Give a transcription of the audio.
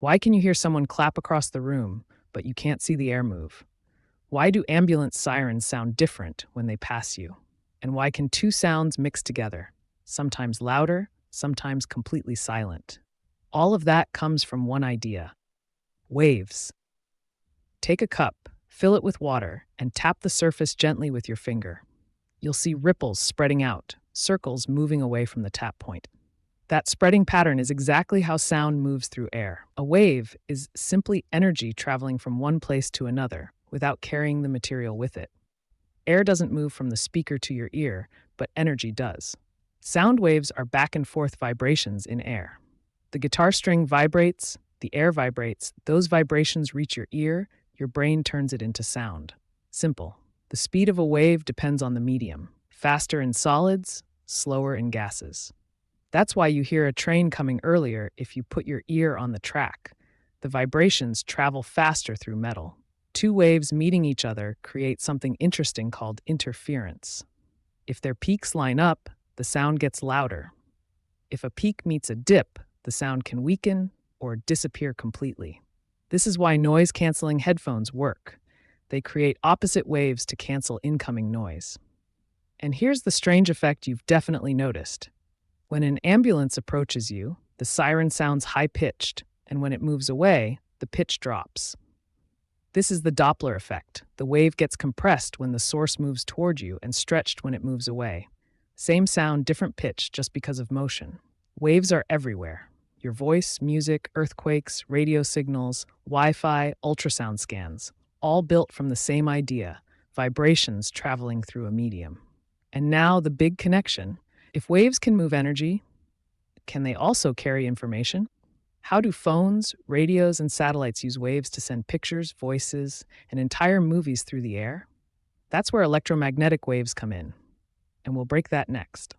Why can you hear someone clap across the room, but you can't see the air move? Why do ambulance sirens sound different when they pass you? And why can two sounds mix together, sometimes louder, sometimes completely silent? All of that comes from one idea: waves. Take a cup, fill it with water, and tap the surface gently with your finger. You'll see ripples spreading out, circles moving away from the tap point. That spreading pattern is exactly how sound moves through air. A wave is simply energy traveling from one place to another without carrying the material with it. Air doesn't move from the speaker to your ear, but energy does. Sound waves are back and forth vibrations in air. The guitar string vibrates, the air vibrates, those vibrations reach your ear, your brain turns it into sound. Simple. The speed of a wave depends on the medium. Faster in solids, slower in gases. That's why you hear a train coming earlier if you put your ear on the track. The vibrations travel faster through metal. Two waves meeting each other create something interesting called interference. If their peaks line up, the sound gets louder. If a peak meets a dip, the sound can weaken or disappear completely. This is why noise-canceling headphones work. They create opposite waves to cancel incoming noise. And here's the strange effect you've definitely noticed. When an ambulance approaches you, the siren sounds high-pitched, and when it moves away, the pitch drops. This is the Doppler effect. The wave gets compressed when the source moves toward you and stretched when it moves away. Same sound, different pitch, just because of motion. Waves are everywhere. Your voice, music, earthquakes, radio signals, Wi-Fi, ultrasound scans, all built from the same idea: vibrations traveling through a medium. And now the big connection. If waves can move energy, can they also carry information? How do phones, radios, and satellites use waves to send pictures, voices, and entire movies through the air? That's where electromagnetic waves come in, and we'll break that next.